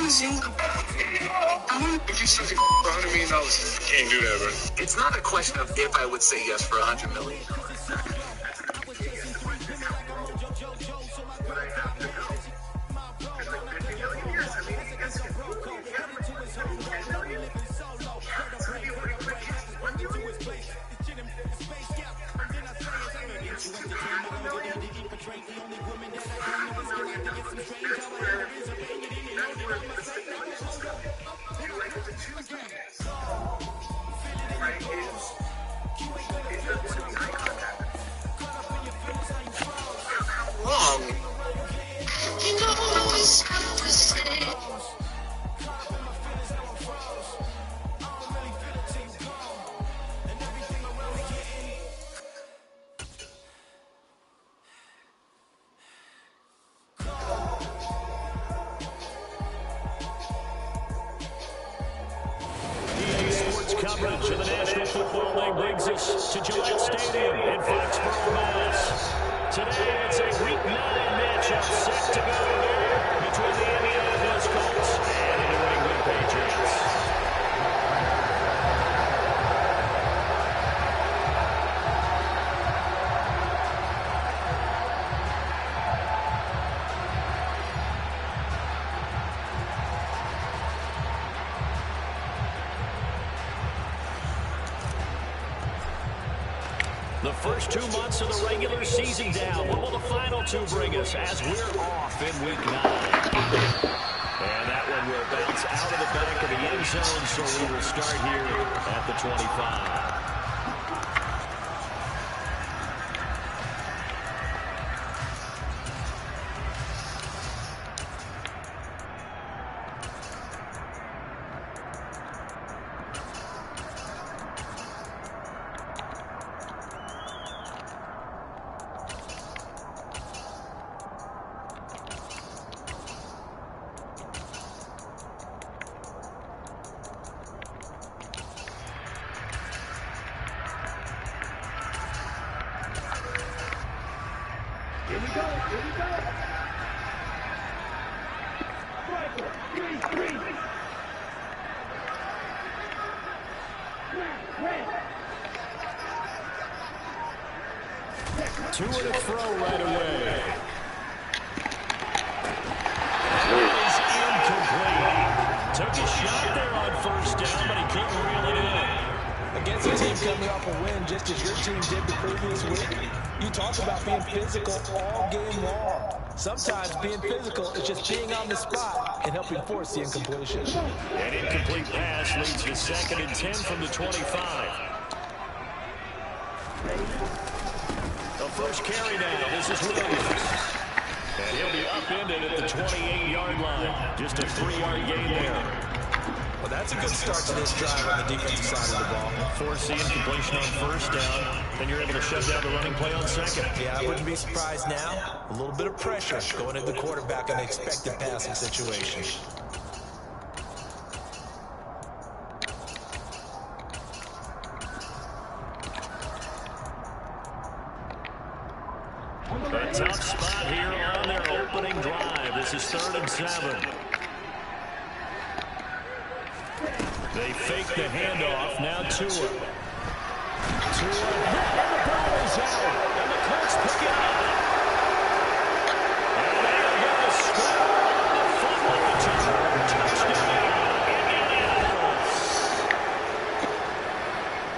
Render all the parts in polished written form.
Would you say for $100 million? Can't do that, bro. It's not a question of if I would say yes for $100 million. Coverage of the National Football League brings us to Gillette Stadium in Foxborough, Mass. Today, it's a Week 9 matchup set to go here between the Indianapolis Colts and the New England Patriots. The first 2 months of the regular season down. What will the final two bring us as we're off in Week 9? And that one will bounce out of the back of the end zone, so we will start here at the 25. Here we go. Striker, 3-3. Two in a throw right away. Is incomplete. Took a shot there on first down, but he couldn't reel it in. Against a team coming off a win, just as your team did the previous week, you talk about being physical all game long. Sometimes being physical is just being on the spot and helping force the incompletion. An incomplete pass leads to 2nd and 10 from the 25. The first carry now. This is Williams. And he'll be upended at the 28-yard line. Just a 3-yard gain there. Well, that's a good start to this drive on the defensive side of the ball. Force the incompletion on first down. Then you're able to shut down the running play on second. Yeah, I wouldn't be surprised now. A little bit of pressure going into the quarterback in the expected passing situation. A tough spot here on their opening drive. This is 3rd and 7. They fake the handoff. Now Tua. And the ball is out. And the Colts pick it up. And they are going to score on the fumble return. Touchdown, Indianapolis.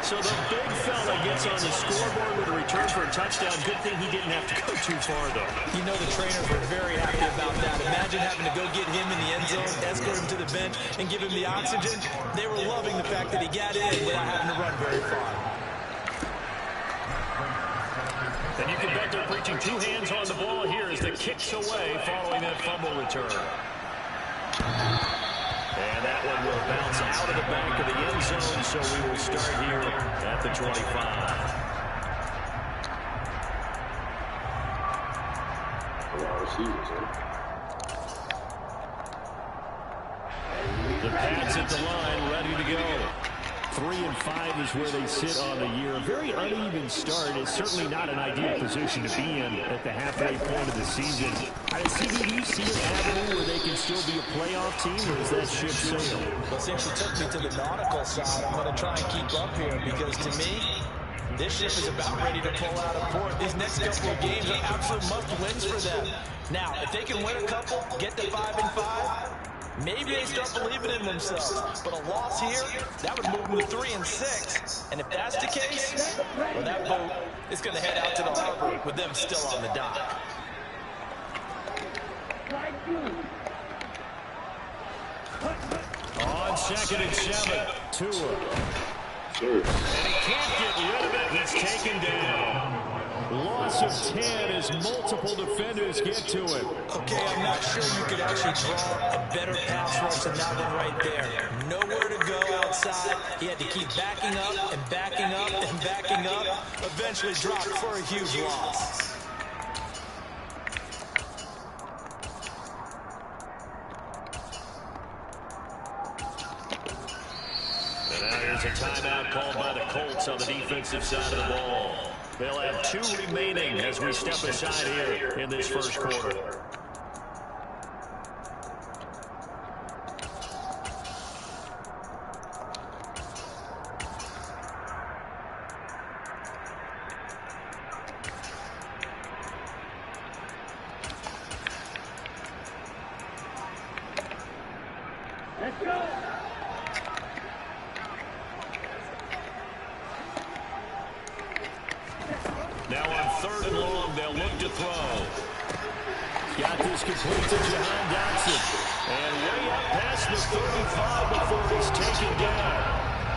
So the big fella gets on the scoreboard with a return for a touchdown. Good thing he didn't have to go too far, though. You know the trainers were very happy about that. Imagine having to go get him in the end zone, escort him to the bench, and give him the oxygen. They were loving the fact that he got in without having to run very far. And you can bet they're preaching 2 hands on the ball here as the kick's away following that fumble return. And that one will bounce out of the back of the end zone, so we will start here at the 25. The Pats at the line, ready to go. 3-5 is where they sit on the year. A very uneven start is certainly not an ideal position to be in at the halfway point of the season. CD, do you see an avenue where they can still be a playoff team, or is that ship sailed? Well, since you took me to the nautical side, I'm going to try and keep up here because to me, this ship is about ready to pull out of port. These next couple of games are absolute must-wins for them. Now, if they can win a couple, get to 5-5, maybe they start believing in themselves. But a loss here, that would move them to 3-6. And if that's the case, well, that boat is going to head out to the harbor with them still on the dock. On 2nd and 7, Tua. And he can't get rid of it. He's taken down. Loss of 10 as multiple defenders get to him. Okay, I'm not sure you could actually draw a better pass rush than that one right there. Nowhere to go outside. He had to keep backing up and backing up and backing up. Eventually dropped for a huge loss. And now here's a timeout called by the Colts on the defensive side of the ball. They'll have 2 remaining as we step aside here in this first quarter. Let's go. Now on 3rd and long, they'll look to throw. Got this complete to Jahan Dotson. And way up past the 35 before he's taken down.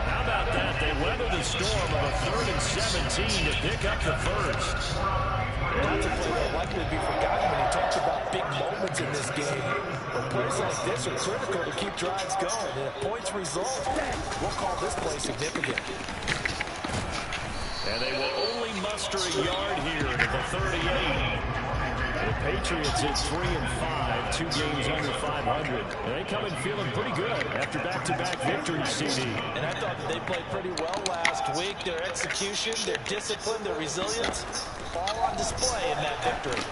How about that? They weather the storm of a 3rd and 17 to pick up the first. That's a play that likely to be forgotten when you talk about big moments in this game. But plays like this are critical to keep drives going. And if points result, we'll call this play significant. And they will only muster a yard here at the 38. The Patriots at 3-5, 2 games under 500. And they come in feeling pretty good after back-to-back victories, CD. And I thought that they played pretty well last week. Their execution, their discipline, their resilience, all on display in that victory.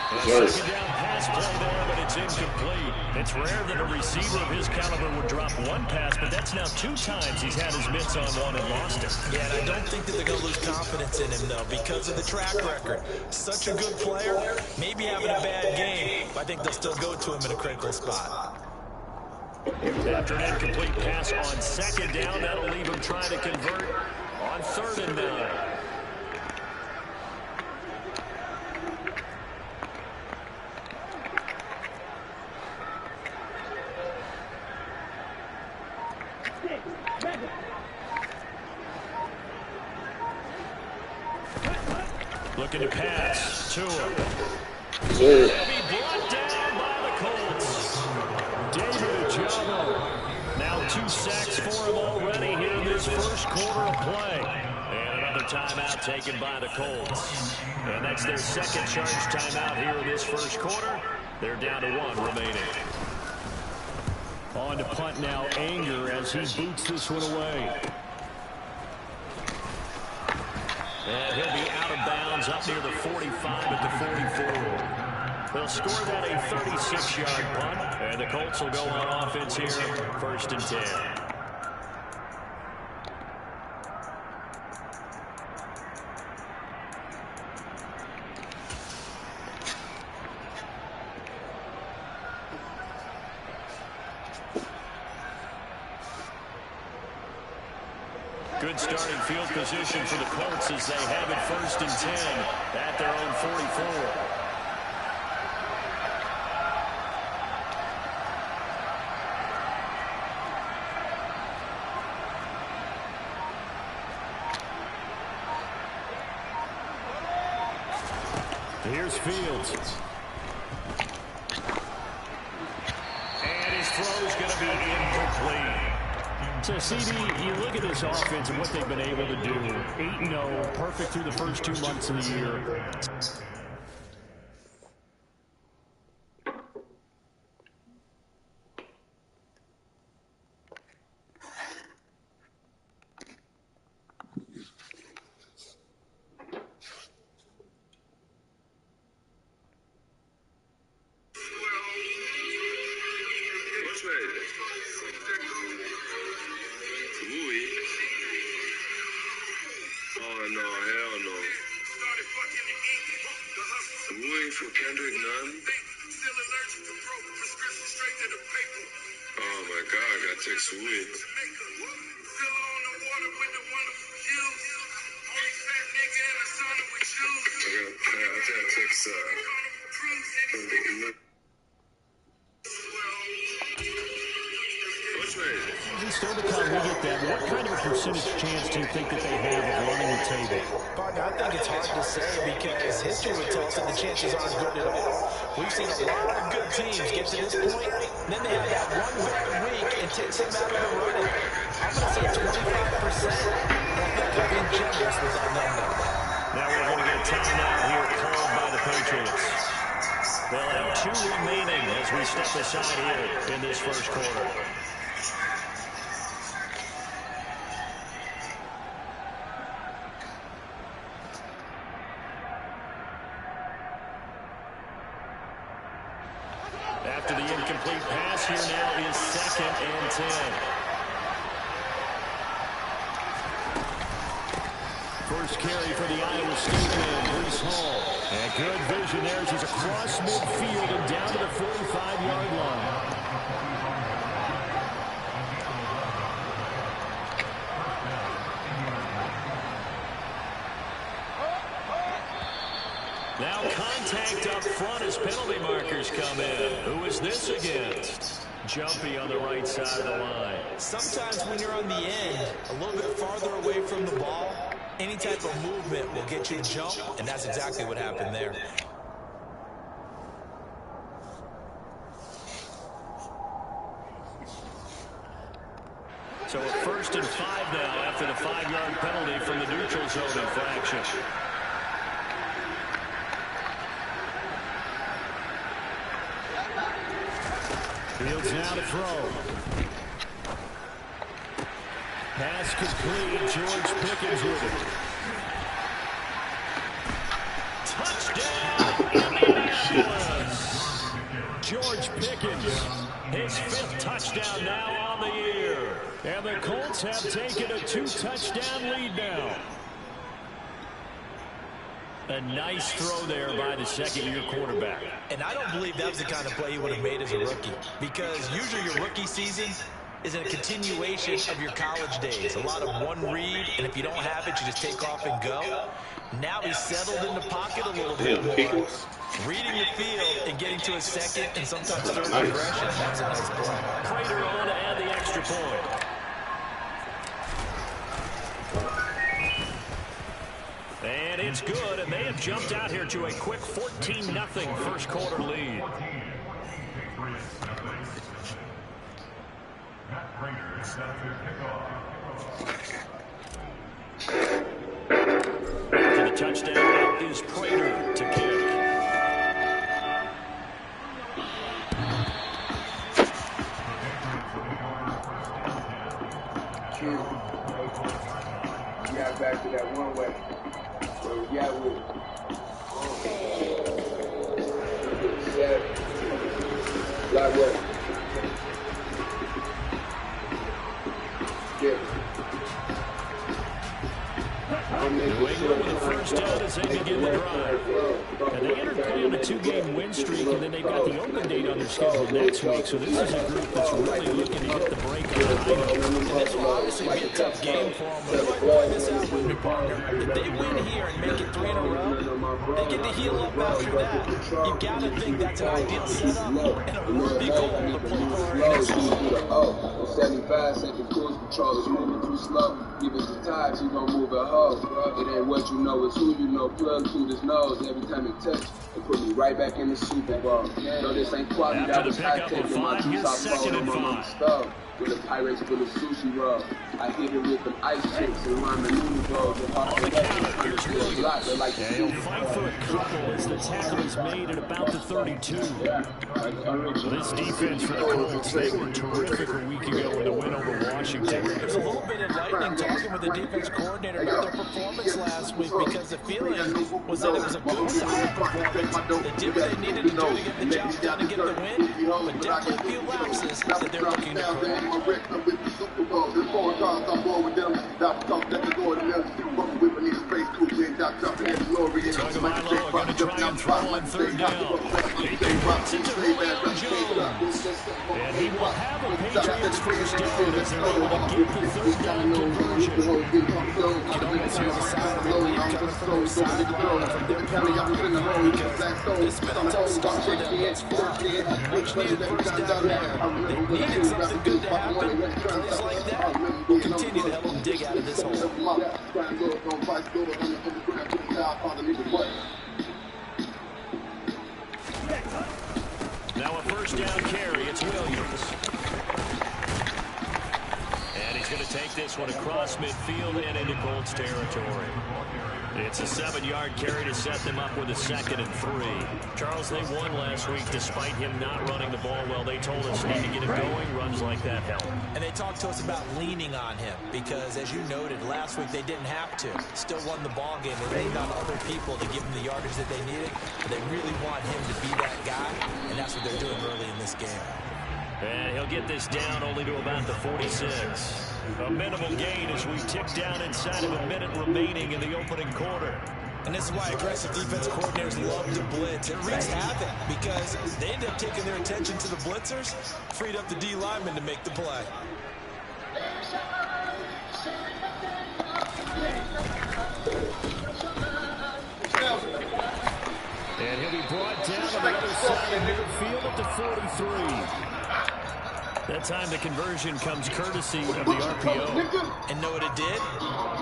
Second down pass play there, but it's incomplete. It's rare that a receiver of his caliber would drop one pass, but that's now 2 times he's had his mitts on one and lost it. Yeah, and I don't think that they're going to lose confidence in him, though, because of the track record. Such a good player, maybe having a bad game, but I think they'll still go to him in a critical spot. After an incomplete pass on 2nd down, that'll leave him trying to convert on 3rd and 9. Looking to pass. Tua. He'll be brought down by the Colts. David Ojabo. Now 2 sacks for him already here in this first quarter of play. And another timeout taken by the Colts. And that's their 2nd charge timeout here in this first quarter. They're down to 1 remaining. On to punt now, Anger as he boots this one away. And he'll be out of bounds up near the 45 at the 44. They'll score that a 36-yard punt, and the Colts will go on offense here, 1st and 10. Good starting field position for the Colts as they have it 1st and 10 at their own 44. Here's Fields. And his throw's going to be incomplete. So, CD, you look at this offense and what they've been able to do. 8-0, perfect through the first 2 months of the year. waiting for Kendrick Nunn? Oh my God, I gotta text Sweet. I gotta text Which way? Still to come, we get that. What kind of a percentage chance do you think that they have of running the table? Partner, I think it's hard to say because history would tell us that the chances aren't good at all. We've seen a lot of good teams get to this point, and then they have that one bad week and takes them out of the running. I'm going to say 25%. I think I'm being generous with that number. Now we're going to get a timeout here called by the Patriots. They'll have 2 remaining as we step aside here in this first quarter. After the incomplete pass, here now is 2nd and 10. First carry for the Iowa State man, Breece Hall. And good vision there as he's across midfield and down to the 45-yard line. Now contact up front as penalty markers come in. Who is this against? Jumpy on the right side of the line. Sometimes when you're on the end, a little bit farther away from the ball, any type of movement will get you to jump, and that's exactly what happened there. So a 1st and 5 now after the 5-yard penalty from the neutral zone infraction. Fields now to throw. Pass complete. George Pickens with it. Touchdown, Indianapolis. George Pickens, his 5th touchdown now on the year. And the Colts have taken a 2-touchdown lead now. A nice throw there by the second-year quarterback. And I don't believe that was the kind of play he would have made as a rookie, because usually your rookie season is a continuation of your college days. A lot of one read, and if you don't have it, you just take off and go. Now he's settled in the pocket a little bit more, reading the field and getting to a 2nd and sometimes 3rd progression. That's a nice play. Prater on to add the extra point. And it's good, and they have jumped out here to a quick 14-0 first quarter lead. To the touchdown is Prater to kick. We got back to that one way. Where we got with Black way. New England with the first down as they begin the drive. And they entered play on a 2-game win streak, and then they've got the open date on their schedule next week. So this is a group that's really looking to hit the break on a high note. And this will obviously be a tough game for them. But if I point this out with me, partner, if they win here and make it 3 in a row, they get to heal up after that. You got to think that's an ideal setup and a worthy goal to play for in this one. 75-second cruise control is moving too slow. Give it the time, she gon' move her hoe. It ain't what you know, it's who you know. Plug through this nose every time it touch. It put me right back in the Super Bowl. No, this ain't quality, that was high tech. In my juice, I fold on my mama's stove. With the Pirates with a sushi roll. I hit it with them ice chicks and ramen noodle bowls. On the counter, here's Williams. And he'll fight for a couple as the tackle is made at about the 32. This defense for the Colts, they were terrific a week ago in a win over Washington. It was a little bit enlightening talking with the defense coordinator about their performance last week, because the feeling was that it was a good, solid performance. They did what they needed to do to get the job done and get the win, but definitely a few lapses that they're looking to correct. I'm with the Super Bowl. There's 4 cars, I'm born with them. That's talk that the Lord of them. Fucking with me in space, 2 win Tagovailoa going to try and throw on third down. He completes it to Julio Jones. And he will have a Patriots first down as they're able to get the third down conversion. You can almost hear the sigh of relief coming from their sideline, from their perimeter, because it's been a tough start for them thus far. Much needed first down there. They needed something good to happen. Plays like that will continue to help them dig out of this hole. Now a first down carry. It's Williams. And he's going to take this one across midfield and into Colts territory. It's a 7-yard carry to set them up with a 2nd and 3. Charles, they won last week despite him not running the ball well. They told us need to get him going. Runs like that help. And they talked to us about leaning on him because, as you noted, last week they didn't have to. Still won the ball game. They leaned on other people to give him the yardage that they needed. But they really want him to be that guy, and that's what they're doing early in this game. And he'll get this down only to about the 46. A minimal gain as we tick down inside of a minute remaining in the opening quarter. And this is why aggressive defense coordinators love to blitz. It wreaks havoc because they end up taking their attention to the blitzers, freed up the D lineman to make the play. And he'll be brought down on the other side of midfield at the 43. That time the conversion comes courtesy of the RPO. And know what it did?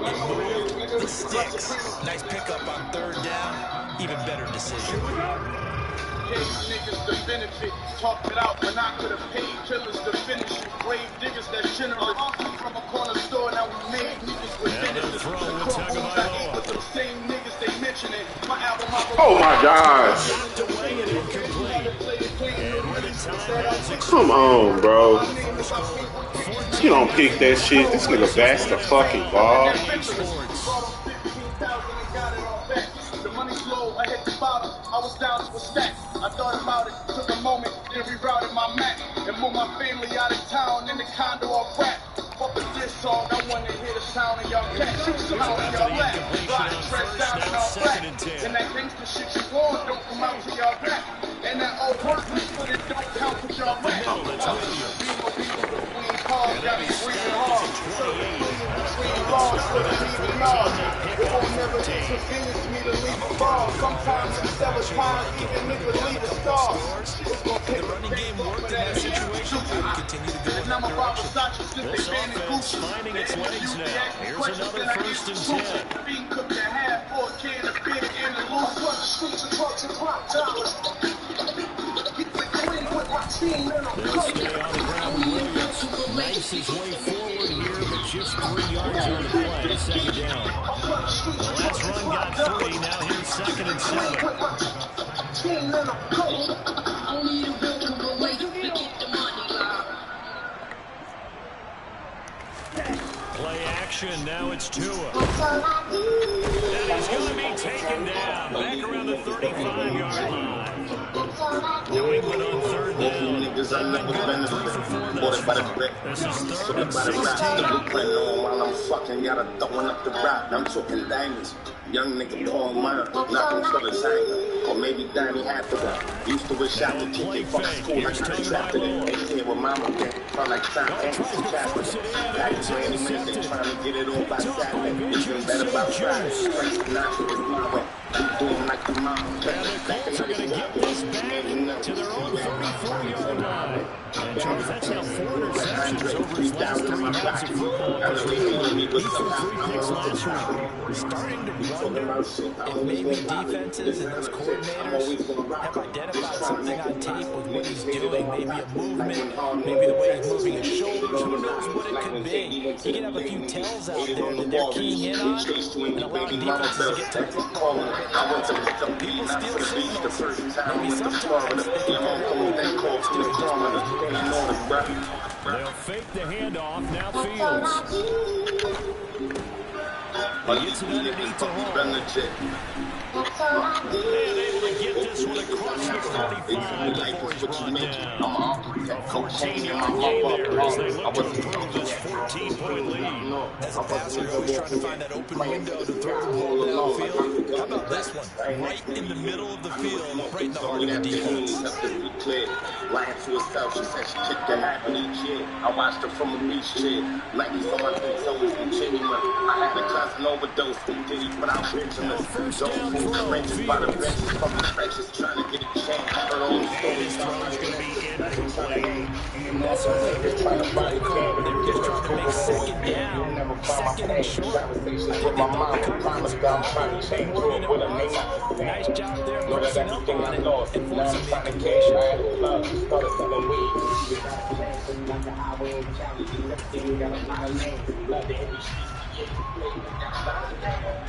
It moved the sticks. Nice pickup on third down. Even better decision. Niggas to benefit, talk it out, but I could have paid killers to finish it. Grave diggers that generous from a corner store. Now we made niggas with benefits. The same niggas they mention it. My album, oh my gosh. Come on, bro. You don't pick that shit. This nigga bats the fucking ball. The money's low, I hit the bottom. I was down to a stack. I thought about it, took a moment, then rerouted my map and moved my family out of town in the condo off rap. Fuck with this song, I wanna hear the sound of y'all cat. Sound of y'all lap, riding trash down in all black. And that gangsta shit you want don't come out to y'all rap. And that old worthless but it don't count to y'all rap. Got me breathing hard. Between laws, but I need to know. It won't never inconvenience me to leave a ball. Sometimes it's sabotage, even niggas leave a star. The running game worked in that situation. Continue to go in that direction. This offense finding its legs now. Here's another 1st and 10. Being cooked in half for a can of beer in the loose. Run the streets of trucks and rock dollars. Get the clean with my team and I'm They'll stay on the ground with Williams. Nice his way forward here, but just 3 yards on the play. 2nd down. The last run got 3. Now here's 2nd and 7. Only a real can relate to get the money out. Play action, now it's Tua. And he's going to be taken down. Back around the 35-yard line. New England on 3rd down. This is 3rd and 16. While I'm fucking, gotta throwing up the rock. I'm talking diamonds. Young nigga pouring mine, knocking for the Zanga. Or maybe Danny Hathaway. Used to wish I could kick it, fuck school like I trapped it in. Ain't here with mama again. Felt like time Anderson Capital. Back to any minute, they trying to get it all by Saturday. It's been better about Friday. Frank Sinatra is my way. You doing like your mom. And the Colts are going to get this back to their own 34-yard line. And Charles, that's now 4 interceptions over his last 3 games of football. He threw 3 picks last week. We're starting to wonder if maybe defenses and those coordinators have identified something on tape with what he's doing. Maybe a movement, maybe the way he's moving his shoulders. Who knows what it could be? He could have a few tells out there that they're keying in on and allowing defenses to get to the football. People steal signals. Maybe sometimes they can follow what they're doing just by his movements. They'll fake the handoff. Now Fields. He gets it underneath to Hall. And able to get this one across the 35 before he's brought down. A 14-yard gain there as they look to improve this 14-point lead. As a passer, you're always trying to find that open window to throw the ball downfield. How about this one? Right in the middle of the field, right in the heart of the defense. Lying to herself, she said she kicked the half in each year. I watched her from a beach chair. Nike's on my things always been genuine. I had a cousin overdose. Did he put out Benjamin? Those who trenches by the benches from the trenches trying to get a chance. Heard all the stories. Throw's going to be incomplete. That's what they were trying to play. They were just trying to make second down, second and short. I think they thought the coverage was going more than it was. Nice job there, loosening up on it and forcing the incompletion.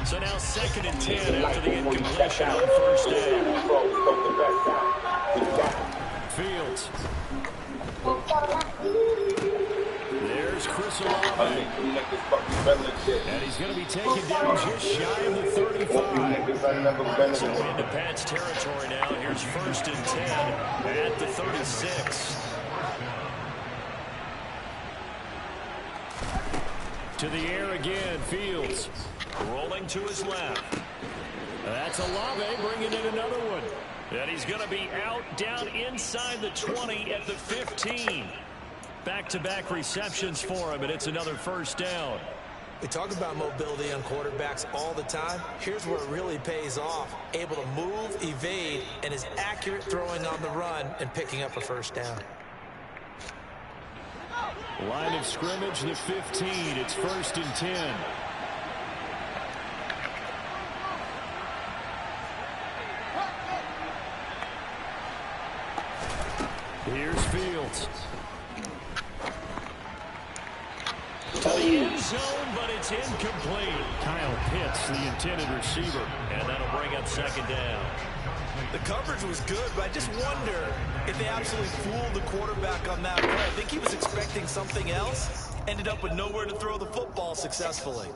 So now 2nd and 10 after the incompletion on first down. Fields. There's Chris Olave. And he's going to be taken down just shy of the 35. So into Pats territory now. Here's 1st and 10 at the 36. To the air again, Fields. Rolling to his left. That's Olave bringing in another one. And he's going to be out down inside the 20 at the 15. Back-to-back receptions for him, and it's another first down. We talk about mobility on quarterbacks all the time. Here's where it really pays off. Able to move, evade, and is accurate throwing on the run and picking up a first down. Line of scrimmage, the 15. It's 1st and 10. Here's Fields. To the end zone, but it's incomplete. Kyle Pitts, the intended receiver, and that'll bring up 2nd down. The coverage was good, but I just wonder if they absolutely fooled the quarterback on that play. I think he was expecting something else, ended up with nowhere to throw the football successfully.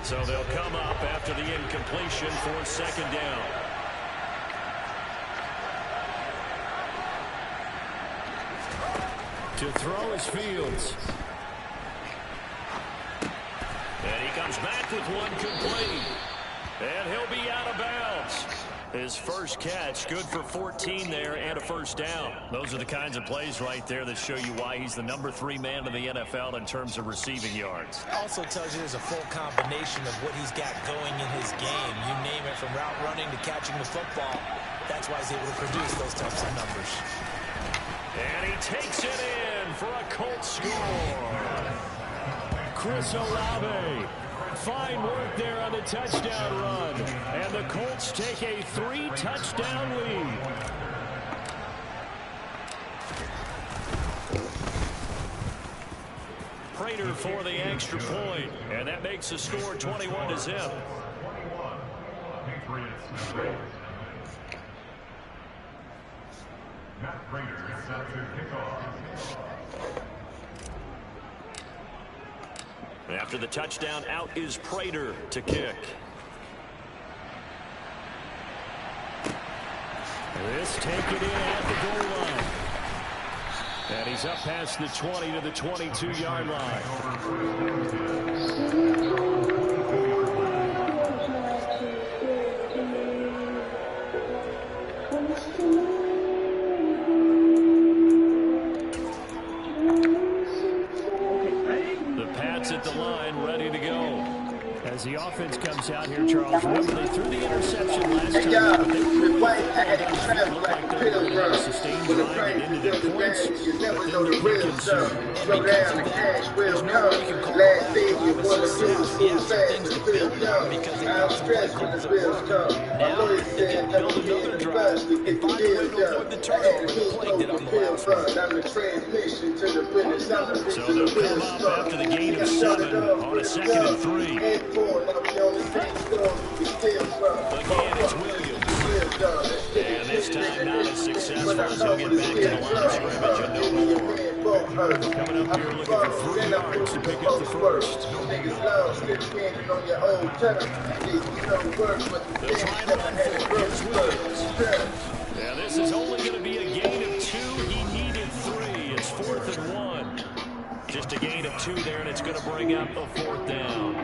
So they'll come up after the incompletion for 2nd down. To throw is Fields. And he comes back with one complete. And he'll be out of bounds. His first catch, good for 14 there and a first down. Those are the kinds of plays right there that show you why he's the number 3 man in the NFL in terms of receiving yards. Also tells you there's a full combination of what he's got going in his game. You name it, from route running to catching the football. That's why he's able to produce those types of numbers. And he takes it in for a Colts score. Chris Olave. Fine work there on the touchdown run. And the Colts take a 3-touchdown lead. Prater for the extra point. And that makes the score 21-0. Matt Prater is set to kick off. After the touchdown, out is Prater to kick. This taken in at the goal line. And he's up past the 20 to the 22-yard line. At the line, ready to go. As the offense comes out here, Charles, remember they threw the interception last time, but they were really looked like they were in a sustained drive that ended in points, but then they're consumed. There's no way you can call that success. He has some things to build on because they got some play calls at work. Now they can build another drive and find a way to avoid the turnover that plagued it on the last one. So they'll come up after the gain of 7 on a 2nd and 3. Again, it's Williams. last time not as successful as he'll get back to the line of scrimmage and no more. Coming up here looking for 3 yards to pick up the first. They'll line up for it. Here's Williams. Now this is only going to be a gain of 2. He needed 3. It's 4th and 1. Just a gain of 2 there, and it's going to bring up a 4th down.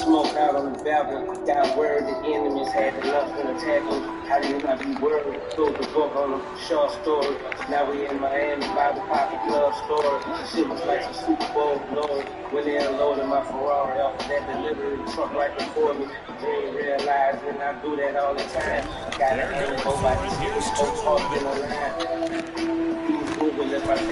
Smoke out on the balcony, got word the enemies had enough in attacking. How do you not be worried? Sold the book on a short story. Now we in Miami by the pocket club story. Shit was like some Super Bowl glory. When they unloaded my Ferrari off of that delivery truck right before me. Didn't realize that I do that all the time. Got to handle nobody. Here's folks off in the line. If I say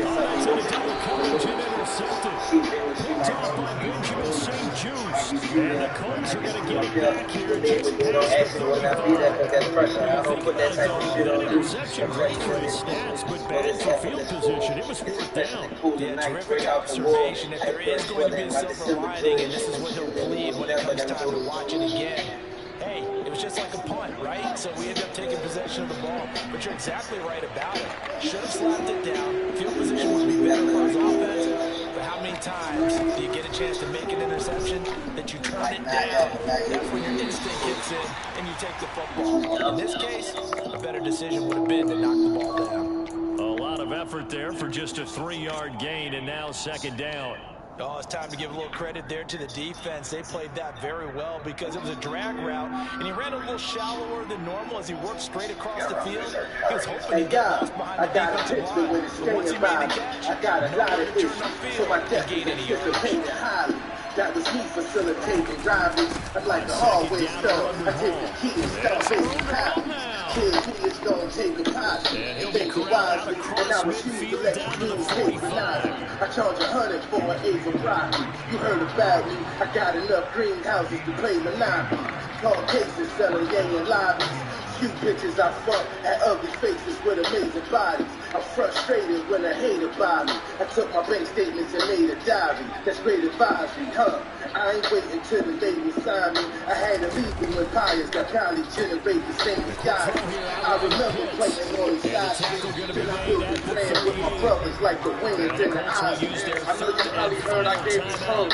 and the Colts are going to get it back here just past the 35. I don't put that type of shit on interception, great for his stats, but bad for field position. It was 4th down. Yeah, terrific observation. If there is going to be a silver lining, and this is what he'll plead when it comes time to watch it again. Hey, it was just like a punt, right? So we ended up taking possession of the ball. But you're exactly right about it. Should have slapped it down. Field position would be better for his offense. But how many times do you get a chance to make an interception that you turn it down? That's when your instinct kicks in and you take the football. In this case, a better decision would have been to knock the ball down. A lot of effort there for just a 3-yard gain, and now 2nd down. Oh, it's time to give a little credit there to the defense. They played that very well because it was a drag route, and he ran a little shallower than normal as he worked straight across the field. He was hoping to get lost behind the defensive line. But once he made the catch, nobody returned upfield to gain any yards. That was me facilitating driving. I'm like the hallway stuff. I take the key and start making copies. Kids don't take the pot. And think wisely, and I refuse to let the dreams take the night. I charge 100 for an acre of broccoli. You heard about me. I got enough greenhouses to play Monopoly. Call cases selling gang and lobbies. Few bitches I fuck at ugly faces with amazing bodies. I'm frustrated when I hate about me. I took my bank statements and made a diary. That's great advisory, huh? I ain't waiting till the lady signed me. I had to leave them when pious got probably generate the same guy. I remember playing on the side street. Then I built a plan with my brothers like the winds and the eyes. I know you probably heard I gave you tongue.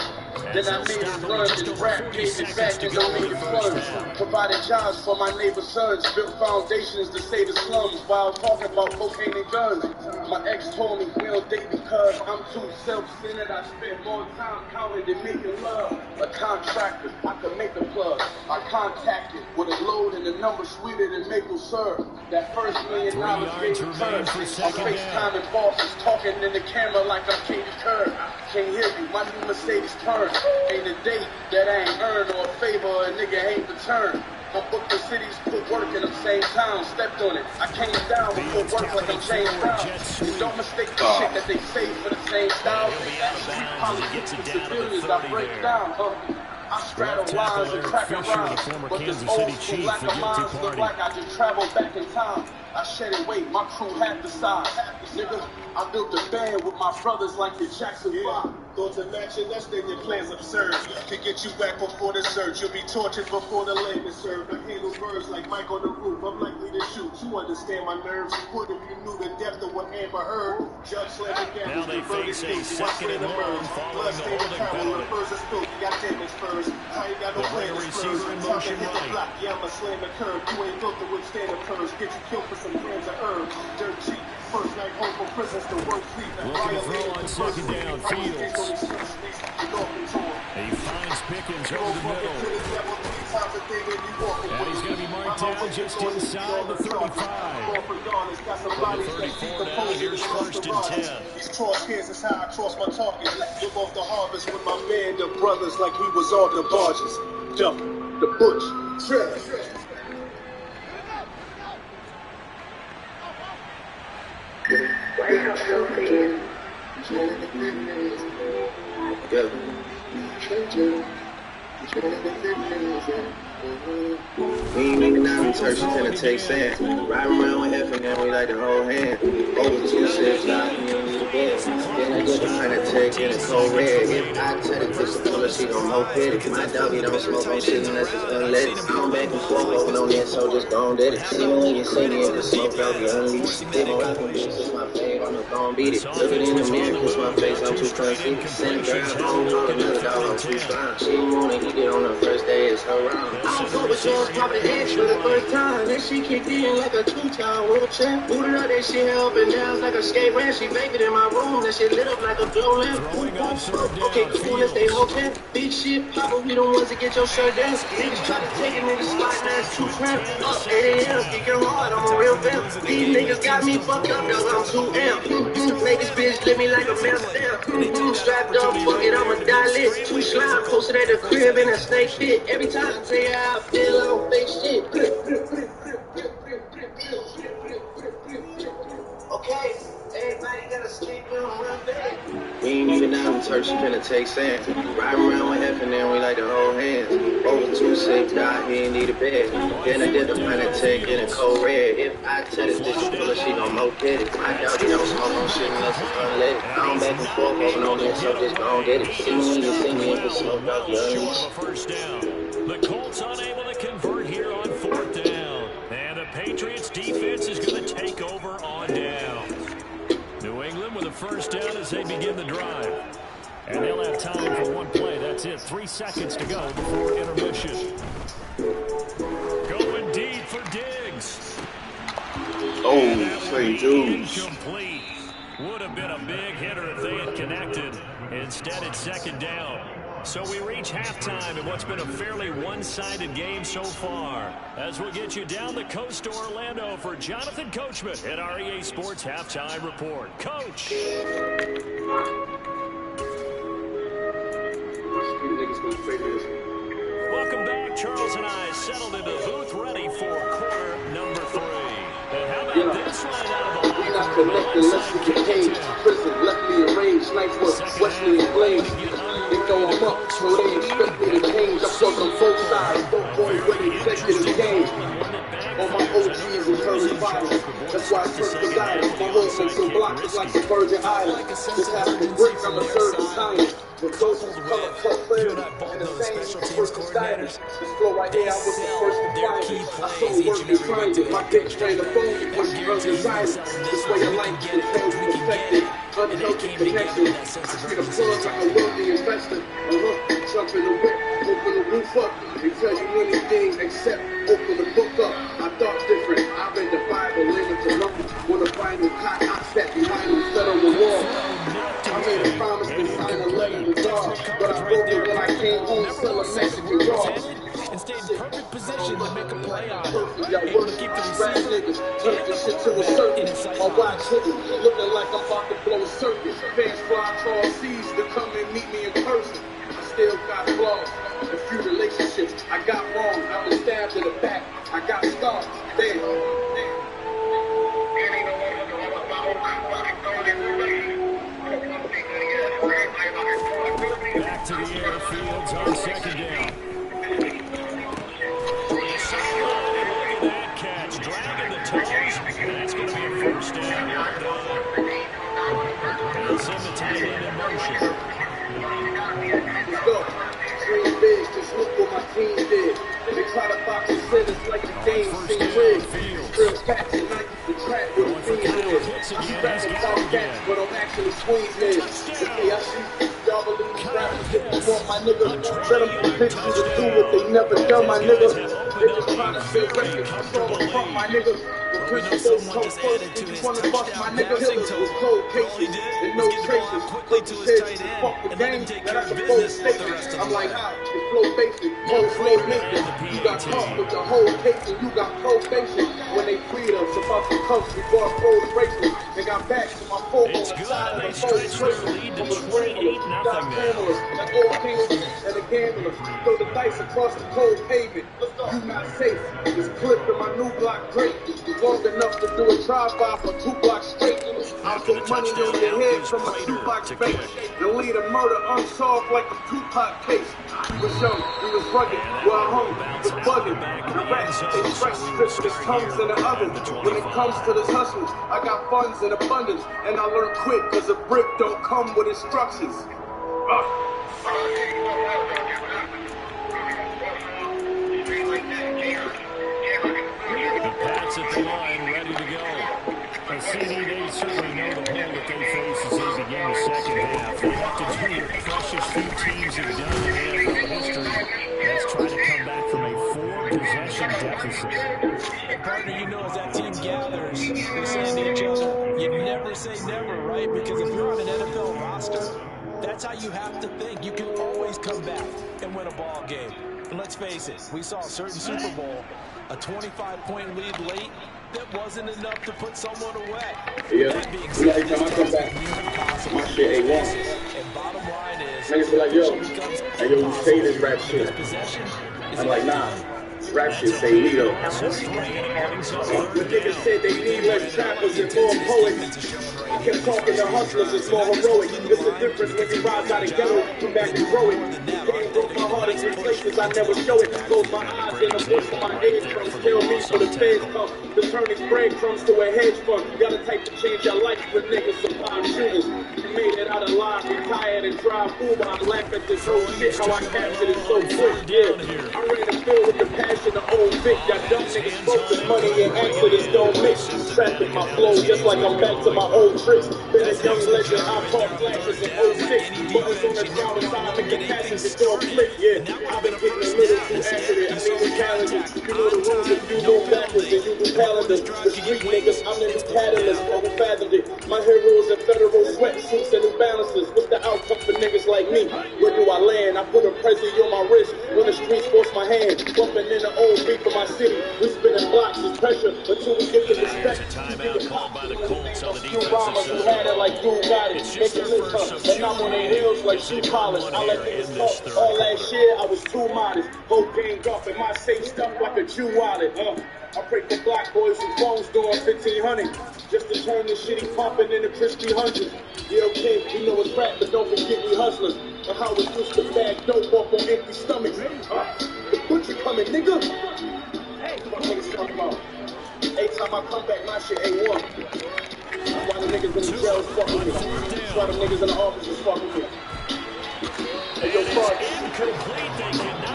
Then I made it run, this rap gave it back and don't make it fun. Provided jobs for my neighbor's sons, built foundations to save the slums while talking about cocaine and guns. My ex told me we don't date because I'm too self-centered. I spend more time counting than making love. A contractor, I could make a plug. I contacted with a load and the number sweeter than maple syrup. That first $1 million gave return. I'm FaceTiming bosses, talking in the camera like I'm Katie Kerr. Can't hear you, my new Mercedes turn. Ain't a date that I ain't earned or a favor a nigga ain't returned. I booked the cities, put work in the same town, stepped on it. I came down before work like I'm James Brown. And don't mistake the shit that they say for the same style. Street politics with civilians, I break down. I straddle lines and crack a rhyme. But this old school lack of minds look like I just traveled back in time. I shed it weight, my crew half the size. Nigga, I built a band with my brothers like the Jackson 5. Thoughts of matching less than your plans absurd. Can get you back before the search. You'll be tortured before the land is served. I handle birds like Mike on the roof. I'm likely to shoot. You understand my nerves. What if you knew the depth of what Amber heard? Judge slamming down. Now they face a 2nd and long following the holding penalty. The right receiver in motion right. Yeah, I'm a slam the curve. You ain't built to withstand the curves. Get you killed for some grams of herbs. Dirt cheap. First night home from prison's the work fleet. Looking to throw on 2nd down. Fields. He finds Pickens over the middle. And he's going to be marked down just inside the 35. From the 34 now, here's 1st and 10. These crosshairs is how I cross my target. We're off the harvest with my band of brothers like we was on the barges. Dump, the butch, Trevor. Wake up, Sophie. Go. We ain't making down research and take sand. Ride around with F and then we like to hold hand. Over 2 shifts, tech in a cold red. If I tell it this a puller, she gon' moped it. My doggy don't smoke on shit unless it's unleaded. I'm back and forth holding on that, so just gon' did it. See me when you see me in the smoke, doggy unleashed. Did more rockin' bitch, it's my fave, I'm gon' beat it. Look it in the mirror, kiss my face, I'm too conceited. Send a girl home, call another dog, I'm too strong. She wanna eat it on the first day, it's her round. I don't fuck with yours, poppin' X for the first time. Then she kicked in like a two-time wheelchair. Booted up that shit up and down like a skate ramp. She baked it in my room, that shit lit up like a glow lamp. Okay, cool, let's stay hotel. Big shit, Papa, we the ones that get your shirt down. Niggas try to take a nigga spot, now it's too cramped. Up 8 a.m., kicking hard, I'm a real vamp. These niggas got me fucked up, cause I'm too amped. Make this bitch live me like a man stamp. Strapped up, fuck it, I'ma die lit. Too slime, posted at the crib in a snake fit. Every time I say how I feel, I don't fake shit. Okay, everybody gotta sleep in a real bed. We ain't even down to Turks, she finna take sand. Riding around with F and then we like to hold hands. Over too sick, die, he ain't need a bed. Then I did the planet tech in a cold red. If I tell it this puller, she gon' moped it. My doggy don't smoke on shit unless it's unleaded. I'm back and forth, holding on this, so just gon' get it. See me when you see me in the smoke, doggy unleashed. First down. The Colts unable to convert here on 4th down. And the Patriots defense is going to take over on down. New England with a first down as they begin the drive. And they'll have time for one play. That's it. 3 seconds to go before intermission. Going deep for Diggs. Oh, St. Jude's. Incomplete. Would have been a big hitter if they had connected. Instead, it's second down. So we reach halftime in what's been a fairly one-sided game so far. As we'll get you down the coast to Orlando for Jonathan Coachman at our EA Sports Halftime Report. Coach! Welcome back. Charles and I settled into the booth ready for quarter number 3. And how about this right out of the we not connected unless we get paid. Prison left me arranged, nights with Wesley and Blaze. They throw them up, so they expect me to change. I fuck on both sides, don't worry when they executive game. All my OGs and turning bodies, that's why I turn to guidance. My hood makes some blocks just like the Virgin Islands. This happened to bricks, I'm a third Italian. With those who color cut clarity and the same first stylish. This flow right here, I was the first to find it. I sold work and find it. My bitch ran the phone because she heard desire. This way of life is held perfected. Unhealthy connection. I treat a plug like a wealthy investor. Jump in the whip, open the roof up. They tell you anything except open the book up. I thought different. I read the Bible, limit to lump. When the final caught, I sat behind the federal wall. I made a promise to sign a letter to God, but I broke it when I came home selling Mexican raw. And stayed in perfect position to make a play on it. Y'all Able work, to keep the rap niggas, turn this shit to a circus. My watch hidden, looking like I'm about to blow a circus. Fans fly across seas to come and meet me in person. I still got flaws, a few relationships I got wrong. I was stabbed in the back, I got scars. Damn. Back to the airfields on second down. Look at that catch, dragging the toes. That's going to be a first down. And send the tight end in motion. Let's go. Dream big, just look what my team did. They try to box and sit us like the game seems rigged. Real cats and Nike the track with the thing is. I'm back in South Cats, but I'm actually Queens mid. Okay, I see y'all believe these rappers if you want my nigga. Let them convince you to do what they never done, my nigga. They just trying to say records, I'm throwing fuck, my nigga. The principles come first, they just wanna bust my nigga. Killers with cold cases and no traces. Put your heads to fuck the game, now that's a bold statement. I'm like, the flow basic, whole flow maintenance. You got caught with the whole case and you got probation. When they freed us about the cuffs, we bought gold bracelets. They got back to my phone on the side of the phone bracelet. I'm a gambler, got cameras, and all kings and a gambler. Throw the dice across the cold pavement. You not safe. This clip in my new block Drake. Long enough to do a drive-by for 2 blocks straight. I'll put money on your head from a 2 block base and lead a murder unsolved like a Tupac case. Was young, he was rugged, well hung, he was bugging. The rats, they fresh strips his tongues in the oven. When it comes to this hustling, I got funds in abundance, and I learned quick, cause a brick don't come with instructions. The Pats at the line, ready to go. And CD, they certainly know the hole that they face as they begin the second half. They have to do what precious few teams have done in NFL history. That's try to come back from a 4-possession deficit. Partner, you know, as that team gathers, they're saying to each other, you never say never, right? Because if you're on an NFL roster, that's how you have to think. You can always come back and win a ball game. And let's face it, we saw a certain Super Bowl, a 25-point lead late, that wasn't enough to put someone away. Yeah. That being said, Every time I come back, my shit ain't wrong. and bottom line is, Niggas be like, yo, you say this rap shit. I'm like, nah. Rap shit say me though. When niggas said they need less trappers and more poets, I kept talking to hustlers, it's more heroic. It's the difference when you rise out of ghetto, come back and grow it. Game broke my heart in places I never show it. Close my eyes in the bush for my eardrums. Tell me for the feds come to turn these breadcrumbs to a hedge fund. You got a type to change your life with niggas survive shooters. You made it out alive, retired and drive through, but I laugh at this whole shit, how I captured it so quick, yeah. I ran the field with the passion of old Vic. Y'all dumb niggas focus money and accidents don't mix. Trapping my flow just like I'm back to my old tricks. Been a young legend, I caught flashes in 06. Buttons on the driver's side, making passes before flip, yeah. I've been getting a little too accurate. I mean the calendar. You know the rules, if you move backwards, then you do calendars. The street niggas, I'm in the catalyst, but who fathomed it? My heroes in federal sweatsuits and New Balances. What's the outcome for niggas like me? Where do I land? I put a present on my wrist when the streets force my hand. Bumping in the old beat for my city. We spinning blocks with pressure until we get the respect. Timeout called by the Colts on the Few defensive bombers who had it like dude got it. Make it look tough, and I'm on their heels like shoe polish. I let niggas talk. All last year I was too modest. Whole game off in my safe stuff like a Jew wallet. I pray for black boys with phones doing 1500 just to turn this shitty pumping into crispy hundreds. Yeah, okay, we know it's rap, but don't forget we hustlers. And how we used to bag dope off on empty stomachs. The butcher coming, nigga. Hey, what niggas talking about? Every time I come back, my shit ain't one. Why the niggas in the jails fuck with me? Why the niggas in the offices fuck with me? Hey, yo, fuck.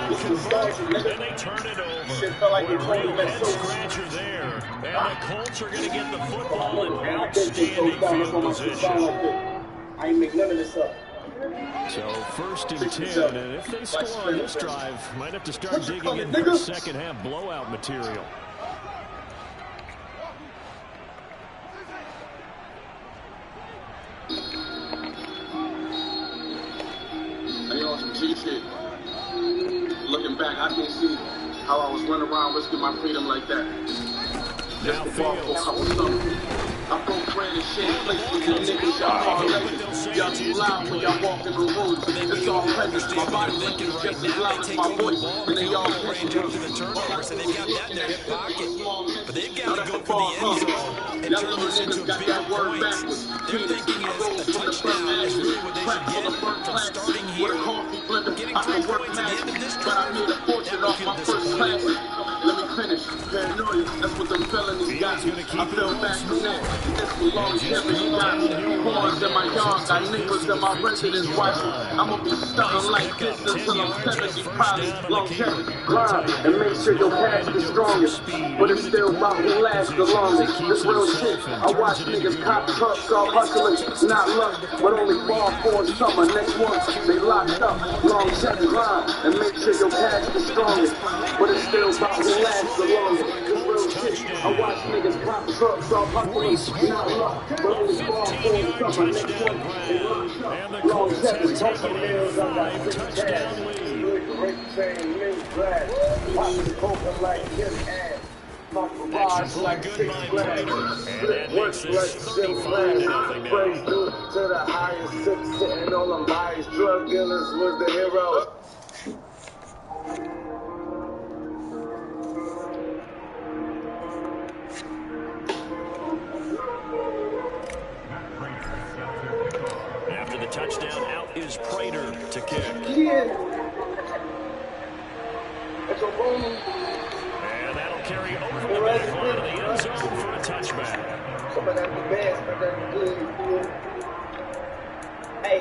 This is nostalgia, nigga. Then they turn it over. Shit felt like they told me that so. Scratcher there. And the Colts are going to get the football in outstanding field position. I ain't make none of this up. So 1st and 10, and if they score on this drive, might have to start digging in for second half blowout material. Hey, on some G shit. Looking back, I can see how I was running around risking my freedom like that. Just to fall for a couple summers. I broke bread and shit places and niggas y'all all legends. Y'all too loud when y'all walk in the rooms. It's all presence. My body language is just as loud as my voice. And they all listen to the turnovers, and they've got that in their hip pocket. But they've got to go for the end zone and turn this into a bigger points. They're thinking as a touchdown is really what they should get from starting here, getting 3 points at the end of this drive. Now we feel disappointed. Let me finish. Paranoia, that's what them felonies got. I fell back from that. This was longevity got me. Horns in my yard, got neighbors in my residence watching. I'ma be stunting like this until I'm 70, probably longevity. Grind and make sure your cash is strongest. But it's still about who lasts the longest. This real shit. I watch niggas cop trucks all hustling. Not luck, but only fall for in summer. Next month, they locked up. Longevity grind and make sure your cash is strongest. But it's still about who lasts the longest. This real shit. I watch niggas cop trucks all hustling. Not luck, but only fall for in summer. Next month, they locked up. Longevity. Hustle nails, I got 6 cash. Great chain, mink glass. Popping coke like his ass. Extra Like good 6 mind glass. fighter. And that makes this 35-0 Praise now. due to the highest 6 sitting on them highest. Drug dealers was the heroes. After the touchdown, out is Prater to kick. Yeah. And that'll carry over the midline of the end zone for a touchback. Somebody got the best, but that's good. Hey,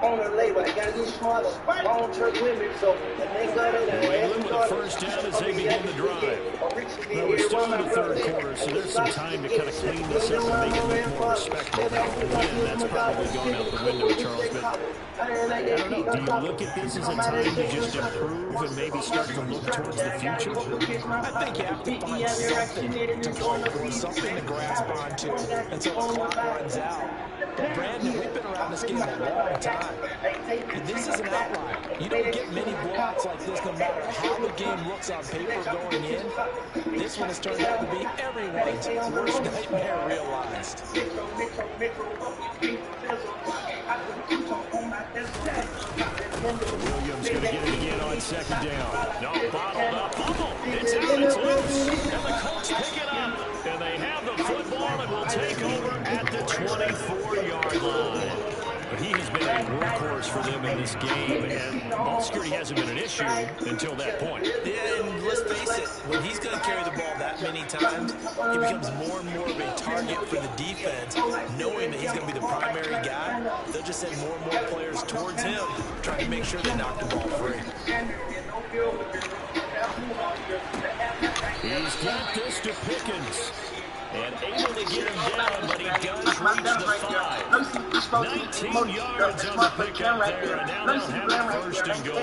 on the label, I gotta get smarter. Long term women, so they got it. New England with a first down as they begin the drive. Well, we're still in the third quarter, so there's some time to kind of clean this up and make it look more respectable. Now, again, that's probably going out the window, Charles. But I don't know. Do you look at this as a time to just improve and maybe start to look towards the future? I think you have to find something to play for, something to grasp onto until the clock runs out. But Brandon, we've been around this game a long time. This is an outlier. You don't get many blowouts like this no matter how the game looks on paper going in. This one has turned out to be everyone's worst nightmare realized. Williams going to get it again on second down. No, bottled up. Fumble. It's out. It's loose. And the Colts pick it up. And they have the football and will take over at the 24-yard line. But he has been a workhorse for them in this game, and ball security hasn't been an issue until that point. Yeah, and let's face it, when he's going to carry the ball that many times, he becomes more and more of a target for the defense, knowing that he's going to be the primary guy. They'll just send more and more players towards him, trying to make sure they knock the ball free. He's got this to Pickens. And able to get him down, but he does reach the 5. 19 yards on the pickup there, and now they'll have it first and goal.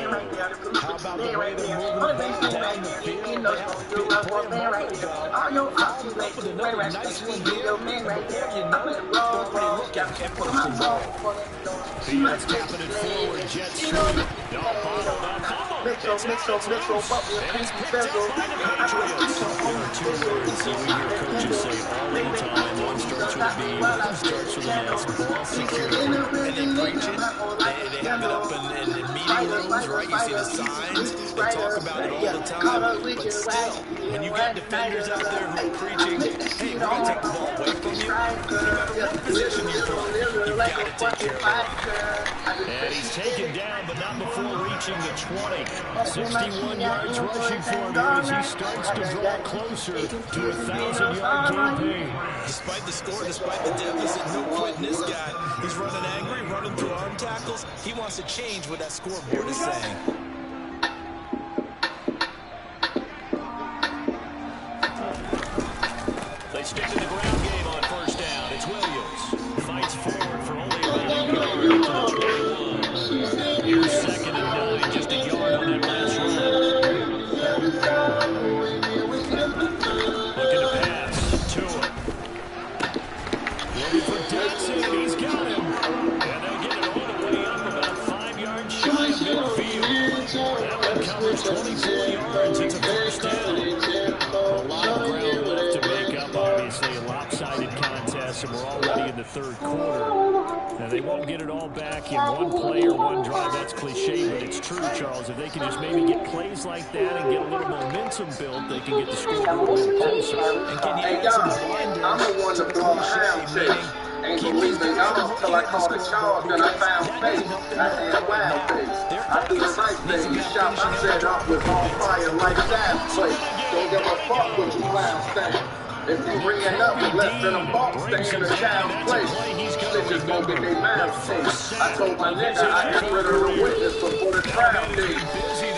How about the way they're moving back down the field? They have a big play a moment ago. Followed up with another nice one here. And before you know it, they're already looking at first and goal. Fields tapping it forward, jet sweep. No, bottled up, fumble. And it's picked up by the Patriots. There are two words that we hear coaches say all the time. One starts with a B, one starts with an S. Ball security. And they preach it. They have it up in meeting rooms, right? You see the signs. They talk about it all the time. But still, when you got defenders out there who are preaching, hey, we're going to take the ball away from you, no matter what position you play, you've got to take care of it. And he's taken down, but not before reaching the 20. 61 yards rushing for him as he starts to draw closer to a 1,000-yard campaign. Despite the score, despite the deficit, no quitting this guy. He's running angry, running through arm tackles. He wants to change what that scoreboard is saying. They stick to the ground game on first down. It's Williams. Fights forward for only about a yard to the 21. Here's second and 9, just a yard on that last run. Looking to pass to him. Looking for Dodson. He's got him. And they'll get it all the way up about 5 yards shy of midfield. That one covers 24 yards. It's a first down. A lot of ground left to make up, obviously. A lopsided contest, and we're already in the third quarter. Now, they won't get it all back in one play or one drive. That's cliche, but it's true, Charles. If they can just maybe get plays like that and get a little momentum built, they can get the scoreboard a little closer. And can you add some blinders? I'm the one to blow hound chase. Ain't believing y'all till I call the charge, then I found faith. I had a wild face. I do the right thing. You shot my set up with all fire like that place. Don't give a fuck what you clowns think. If you bringing up with less than a buck, stay in a child's place. Bitches gon' get their mouths chased. I told my nigga I get rid of the witness before the trial day.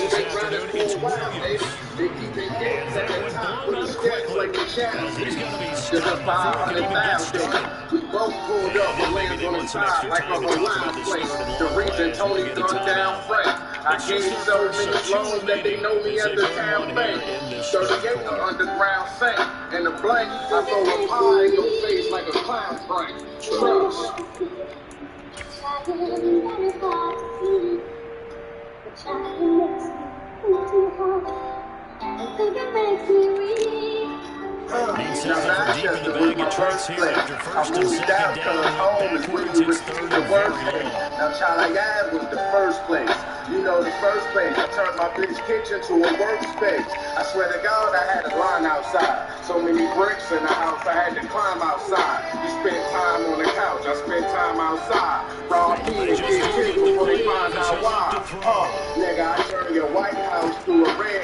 They running for a while, baby. They keep their dicks at the top with the steps like the champs. Just a 500,000. We both pulled up with lands on the side like a Hawaiian place. The reason Tony turned down Frank. I gave so many loans that they know me as the town bank. 38 the underground saint. And the blank, I throw a pie in your face like a clown prank. Trust. Needs something deep in the bag of tricks here after first and second down. Backwards, it's third and very long. Now, Chalayad was the first place. You know the first place. I turned my bitch kitchen to a workspace. I swear to God, I had a line outside. So many bricks in the house, I had to climb outside. You spend time on the couch, I spend time outside. Raw meat and get kicked before they find out why. Nigga, I turn your White House to a red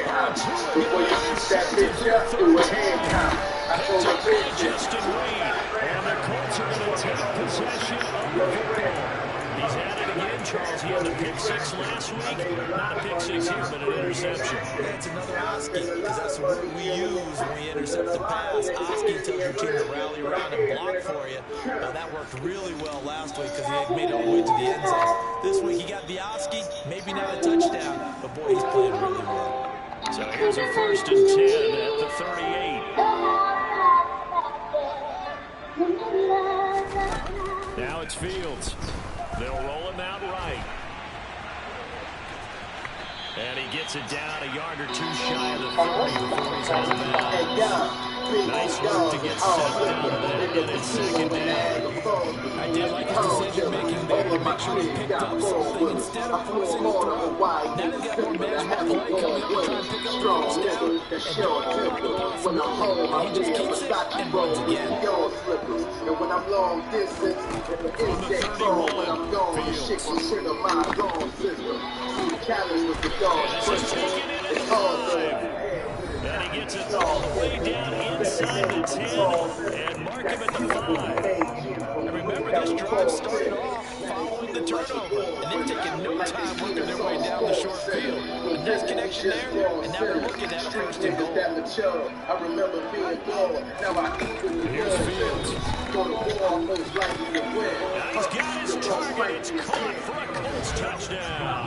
Before you shoot that bitch up, do a hand count. I told her bitch, Justin Reed. And the Colts are going to take possession of the football. He's at it again, Charles. He had the pick six last week. Not a pick six here, but an interception. That's another Oski, because that's the word we use when we intercept the pass. Oski tells your team to rally around and block for you. Now, that worked really well last week because he made it all the way to the end zone. This week he got the Oski, maybe not a touchdown, but boy, he's playing really well. So here's a 1st and 10 at the 38. Now it's Fields. They'll roll him out right. And he gets it down a yard or two shy of the 30 before he's out of bounds. Nice work to get 7 out of that, and it's 2nd down. I did like his decision-making there to make sure he picked up something instead of forcing a throw. Now he's got more management play coming up to try and pick up the first down and don't have any possibility. He just keeps it and runs again. And when I'm long distance, and the insect phone, when I'm gone, the shit will trigger my gone system. Challenge with the dogs, it's hard though. And he gets it all the way down inside the 10 and mark him at the 5. And remember, this drive started off following the turnover, and they're taking no time working their way down the short field. A nice connection there, and now they're looking at a 1st and goal. I remember being born, now I keep in the Here's Fields. Go to war, most likely to win. He's got his target. It's caught for a Colts touchdown.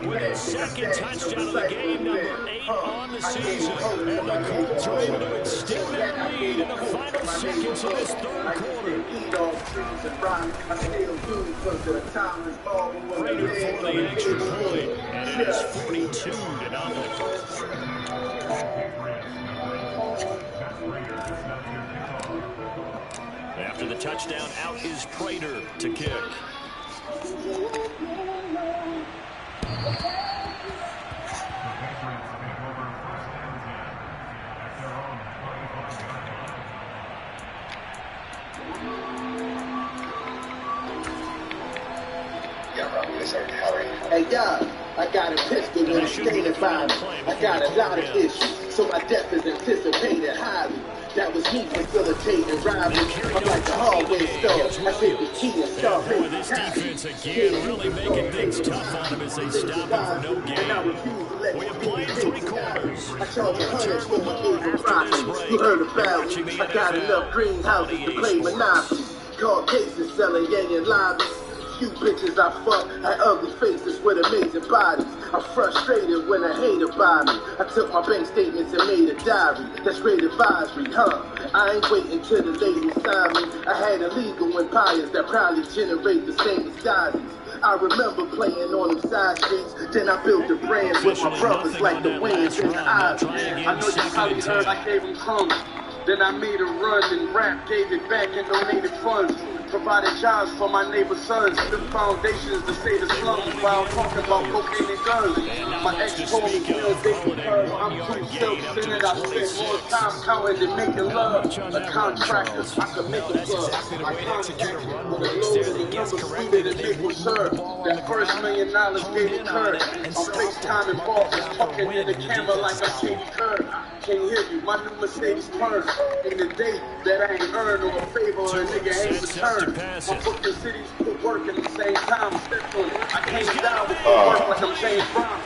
With his 2nd touchdown of the game, number 8 on the season. And the Colts are able to extend their lead in the final seconds of this 3rd quarter. Prater for the extra point, and it is 42-0. After the touchdown, out is Prater to kick. Hey, y'all, I got a pistol and a stated by me. I got a lot of issues, so my death is anticipated highly. That was me facilitating robberies. I'm like the hallway store. I take the key and start making this defense again really making things tough on him as they stop him for no gain. We have played 3 quarters. I charge 100 for my age of rocking. You heard about me. I got enough greenhouses to play Monopoly. Call cases selling yang and lobbies. Few bitches I fuck had ugly faces with amazing bodies. I'm frustrated when a hater buy me. I took my bank statements and made a diary. That's rated advisory, huh? I ain't waiting till the lady sign me. I had illegal empires that probably generate the same disguises. I remember playing on them side streets. Then I built a brand with my brothers like the winds and the eyes. I know you probably heard I gave them crumbs. Then I made a run and rap, gave it back and donated funds. Provided jobs for my neighbor's sons. The foundations to save the slums while talking about cocaine and guns. My ex told me, I'm too self-centered. I spend more time counting than making love. A contractor, I could make a plug. I contracted with a load of the numbers sweeter than they was served. That first $1 million gave me curve. On FaceTime and bosses talking in the camera like I'm Katie Curve. Can't hear you, my new Mercedes purse. In the day that I ain't earned or a favor or a nigga ain't returned. My book and cities put work at the same time. I came down with work like I'm James Brown.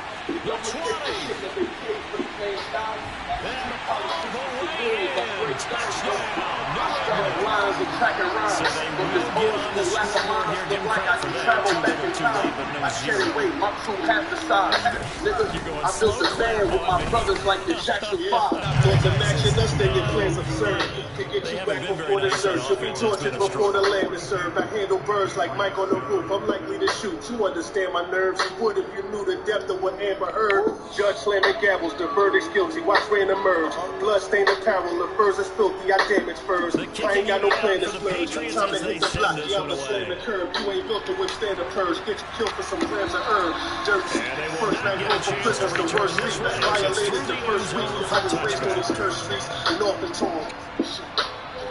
Lines and tracking rhymes. But this bullshit lack of mine look like I can travel back in time. I carry weight, my crew has the size. Nigga, I built a band with my brothers like the Jackson 5. Don't imagine us, then your plans absurd. To get you back before the search, you'll be tortured before the land is served. I handle birds like Mike on the roof. I'm likely to shoot. You understand my nerves. You would if you knew the depth of what Amber heard. Judge slamming gavels, the verdict's guilty. Watch rain emerge. Bloodstained apparel, the furs is filthy. I damage furs. I ain't got no plan to splurge. Time to hit the block. Yeah, I'm a slam the curb. You ain't built to withstand a purge. Get you killed for some grams of herb. Dirty. First night home for prisoners, the worst sleep. Violated the first week. I was raised on these cursed streets and off and torn.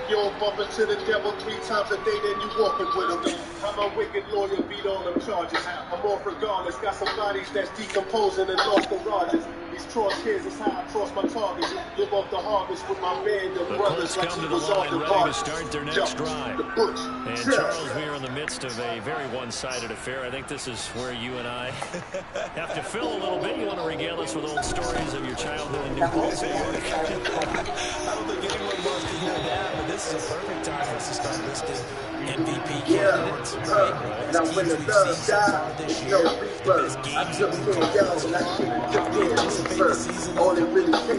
You don't bump into the devil 3 times a day, then you walking with him. How my wicked lawyer beat all them charges. I'm off regardless, got some bodies that's decomposing and lost garages. These crosshairs is how I cross my targets. Live off the harvest with my band of brothers like come to the line ready to start their next drive. And Charles, we are in the midst of a very one-sided affair. I think this is where you and I have to fill a little bit. You want to regale us with old stories of your childhood in New Paltz, New York? I don't think anyone wants to hear that, but this is a perfect time for us to start listing MVP candidates, right? Best teams we've seen so far this year, the best games that we've called, the anticipate the season.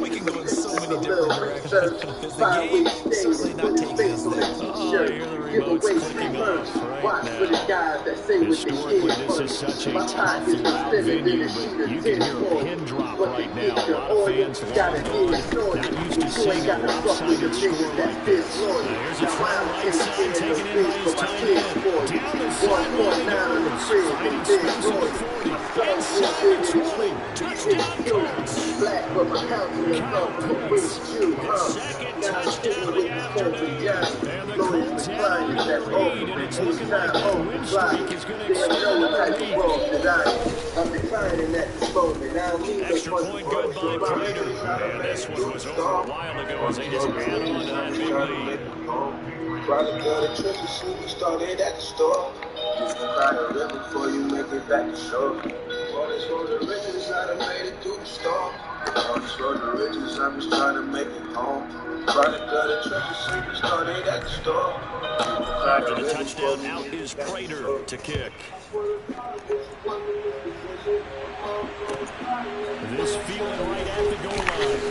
We can go in so many different directions because the game is certainly not taking us there. Oh, I hear the remote's clicking off right now. Historically, this is such a tough, loud venue, but you can hear a pin drop right now. A lot of fans long gone, not used to seeing a lopsided score like this. Now here's a throw right side, taken in by his tight end. Down the sideline goes, finding space at the 40. Inside the 20. Touchdown Colts. Kyle Pitts, the second touchdown of the afternoon. And the Colts have another lead, and it's looking like that win streak is going to extend another week. Extra point good by Prater. And this one was over a while ago as they just ran on to that big lead. Product of the trip, the super started at the store. You can buy a river before you make it back to shore. All this road to riches, I done made it through the storm. All this road to riches, I'm just trying to make it home. Product of the trip, the super started at the store. After the touchdown, out is Prater to kick. This feeling right at the goal line.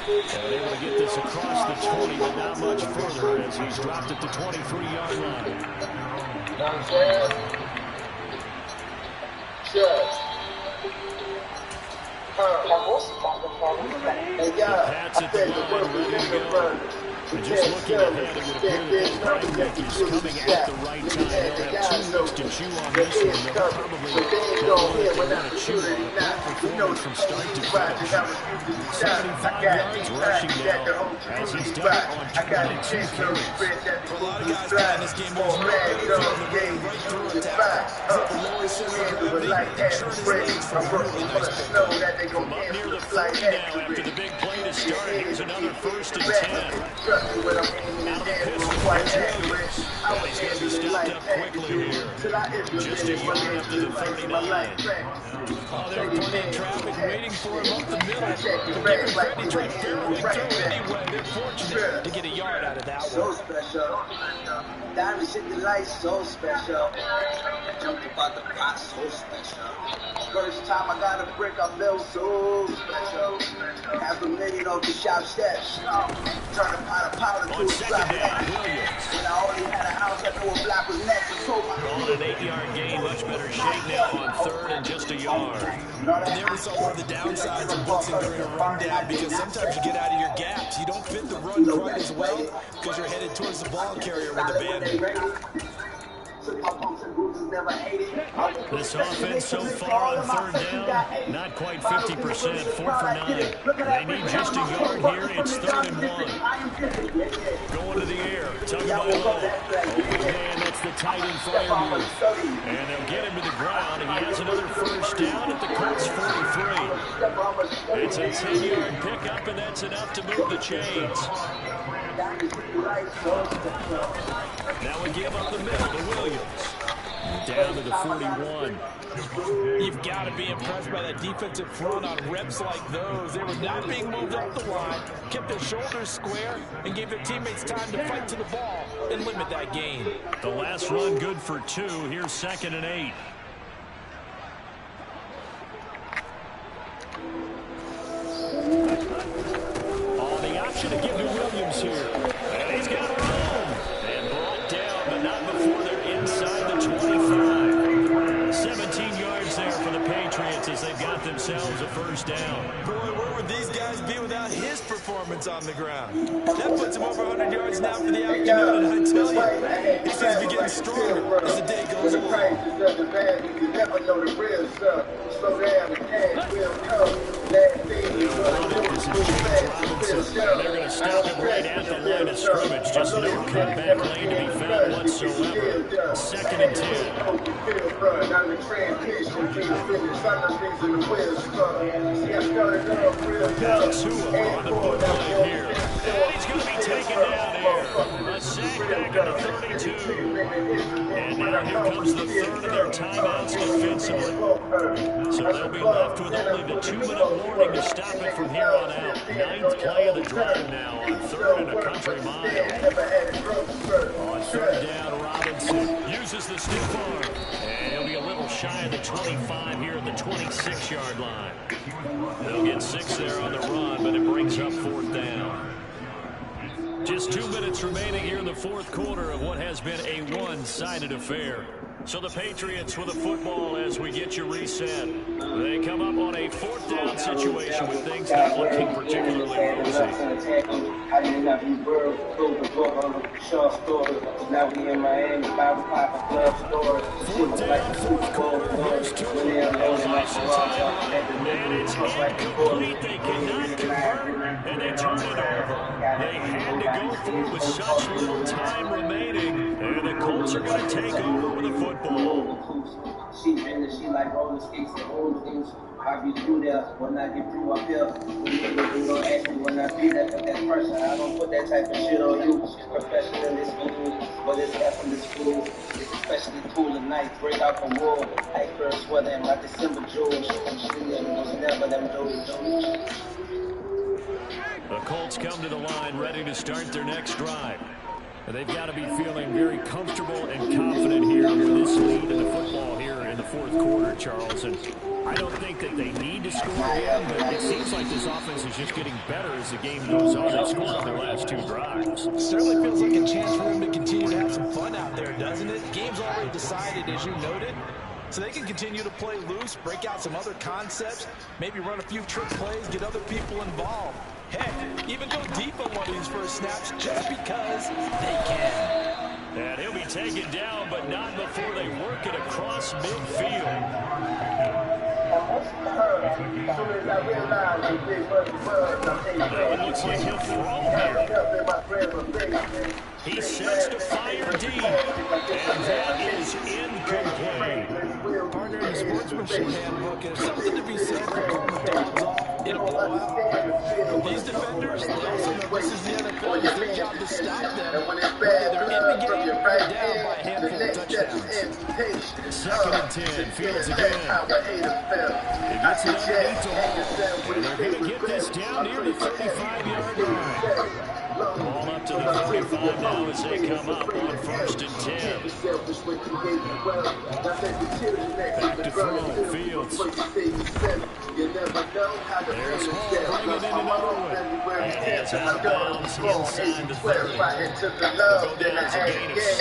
And able to get this across the 20, but not much further as he's dropped at the 23-yard line. The Pats at the line, ready to go. And just looking ahead, it would appear that this bye week is coming at the right time. They'll have 2 weeks to chew on this one. They'll probably want to chew on a bad performance from start to finish. 75 yards rushing now as he's done it on 22 carries. For a lot of guys playing this game, there's no way to field the way right through attack. At the lower center of gravity, and turn his legs for a really nice pickup. From up near the 40 now after the big play to start. Here's another 1st and 10. Out of the pistol, here's Williams. And he's going to be stepped up quickly here. Just a yard up to the 39. Oh, they're plenty of traffic waiting for him up the middle. They're giving Freddie tried barreling through anyway. They're fortunate to get a yard out of that one. So special. Diamonds hit the lights, so special. Jumped about the pot, so special. First time I got a brick, I felt so special. Half a million off the shop steps. Turn a pot of powder to a slap neck. When I only had a house, I knew a block was next. On an 8-yard gain, much better shape now on 3rd and just a yard. And there we saw one of the downsides of blitzing during a rundown, because sometimes you get out of your gaps. You don't fit the run quite as well because you're headed towards the ball carrier with the band. This offense so far on 3rd down, not quite 50%, 4 for 9. They need just a yard here. It's 3rd and 1. Going to the air, tugged by Lowe. Open man, that's the tight end flyer move. And they'll get him to the ground. He has another 1st down at the Colts 43. It's a 10-yard pickup, and that's enough to move the chains. Now we give up the middle to Williams. Down to the 41. You've got to be impressed by that defensive front on reps like those. They were not being moved up the line, kept their shoulders square, and gave their teammates time to fight to the ball and limit that gain. The last run good for 2. Here's 2nd and 8. On the option to give to Williams here. And he's got room. And brought down, but not before they're inside the 25. 17 yards there for the Patriots as they've got themselves a 1st down. Boy, where would these guys be without his performance on the ground? That puts him over 100 yards now for the afternoon, and I tell you, it seems to be getting stronger as the day goes along. You never know the real stuff. Slow down, the cash will come. They'll run it. This is James Robinson. And they're going to stop him right at the line of scrimmage. Just no cutback lane to be found whatsoever. 2nd and 10. Now Tua on the boot line here. And he's going to be taken down here. A sack back at the 32. And now here comes the 3rd of their timeouts defensively. So they'll be left with only the 2-minute warning to stop it from here on out. 9th play of the drive now on 3rd and a country mile. On 3rd down, Robinson uses the stiff arm. And he'll be a little shy of the 25 here at the 26-yard line. They'll get 6 there on the run, but it brings up 4th down. Just 2 minutes remaining here in the 4th quarter of what has been a one-sided affair. So the Patriots with a football as we get you reset. They come up on a 4th down situation with things not looking particularly rosy. How do you not be world? Close the book on a short story. Now we in Miami, Bible pop, club story. 4th down, 4th quarter. Here's Tua. And it's incomplete. They cannot convert, and they turn it over. They had to go through with such little time remaining, and the Colts are going to take over with a football. She like roller skates and old things. I be through there when I get through up here. You don't ask me when I be there for that person. I don't put that type of shit on you. Professional in this school, but it's effortless school. It's especially cool at night. Break out from war. Like first weather and my December jewels. It was never them doors. The Colts come to the line ready to start their next drive. They've got to be feeling very comfortable and confident here with this lead in the football here in the 4th quarter, Charles. And I don't think that they need to score again, but it seems like this offense is just getting better as the game goes on. They've scored on their last 2 drives. Certainly feels like a chance for them to continue to have some fun out there, doesn't it? Game's already decided, as you noted. So they can continue to play loose, break out some other concepts, maybe run a few trick plays, get other people involved. Heck, even go deep on one of these first snaps just because they can. And he'll be taken down, but not before they work it across midfield. Now it looks like he'll throw here. He sets to fire deep, and that is incomplete. Partner, in the sportsmanship handbook, there's something to be said for calling the dogs off in a blowout. These defenders, they also know this is the NFL. It's their job to stop them, whether they're in the game or they're down by a handful of touchdowns. 2nd and 10, Fields again. He gets it underneath to Hall, and they're going to get this down near the 35-yard line. Ball up to the 45 now as they come up on 1st and 10. Back to throw, Fields. There's Hall bringing in another one. And it's out of bounds inside the 30. We'll go down to gain of 6.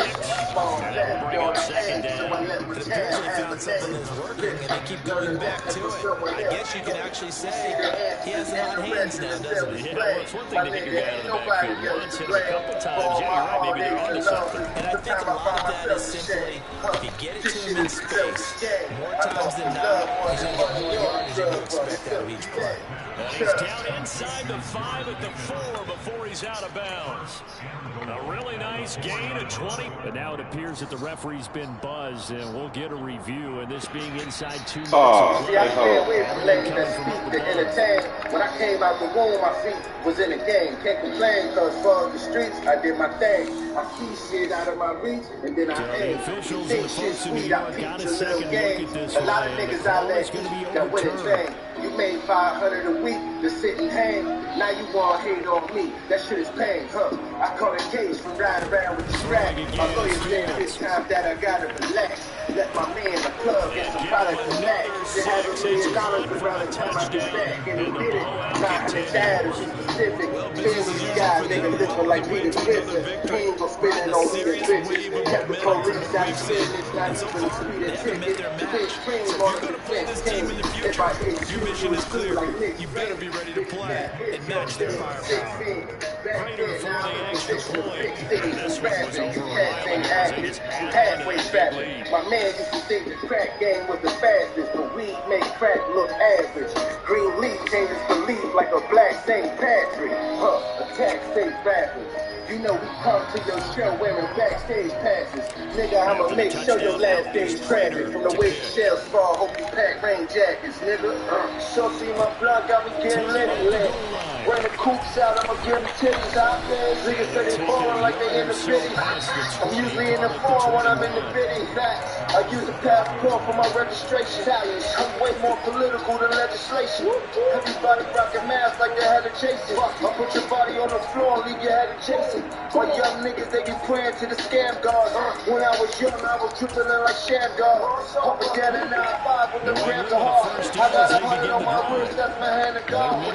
And that will bring up 2nd down. It appears they found something that's working, and they keep going back to it. I guess you can actually say he has a lot of hands now, doesn't he? Yeah, well, it's one thing to hit your guy in the backfield once, hit him a couple times. Yeah, you're right, maybe they're onto something. And I think a lot of that is simply, if you get it to him in space, more times than not, he's going to get more yardage than you expect out of each play. And he's down inside the 5 at the 4 before he's out of bounds. A really nice gain of 20. But now it appears that the referee's been buzzed, and we'll get a review. And this being inside 2 minutes. See, I can't wait for ladies that speak to entertain. When I came out the womb, my feet was in the game. Can't complain, cause for the streets, I did my thing. I see shit out of my reach, and then I aim. Officials and folks in New York got a second look at this. A lot of niggas out there that win a thing. You made $500 a week to sit and hang. Now you want to hate on me. That shit is pain, huh? I call it case from riding around with the strap. My lawyer said this time that I gotta relax. Let my man the club get some product from that. They had $1 million around the time I get back. And he did it. Not in the dad, it's specific. Family guy, nigga looking like Peter Griffin. King was spinning on me and bitches. Kept the police out of business. Not even a speeding ticket. Big cream on the defense team. If I hit you, mission is clear. You better be ready to play and match their firepower. Prater for the extra point. And this one was over a mile as it is halfway strapping. My man used to think the crack game was the fastest, but weed make crack look average. Green leaf changes belief like a black St. Patrick. Attack state rappers. You know we come to your show wearing backstage passes. Nigga, I'ma make sure your last day's tragic. From the way the shells fall, hope you pack rain jackets, nigga. Sure see my blood got me getting lit. When the coops out, I'ma give them titties out. Niggas say they ballin' like they in the city. I'm usually in the form when I'm in the bitty. I use a passport for my registration. I'm way more political than legislation. Everybody rockin' masks like they had a chasing. I put your body on the floor and leave your head a chasing. My young niggas, they be praying to the scam gods. When I was young, I was tripping in like sham gods. Up and down in 9-5 with the grams of heart. I got a hundred on my wrist, that's my hand of God.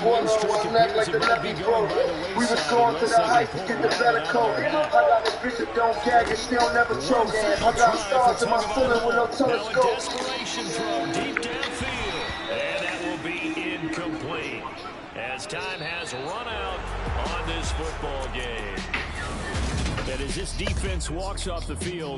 One on one neck like the levee broke. We was going to the heights to get the better coat. I got a bitch that don't gag and still never choke. I got stars in my ceiling with no telescope. Desperation throw deep downfield. And that will be incomplete. As time has run out on this football game. And as this defense walks off the field,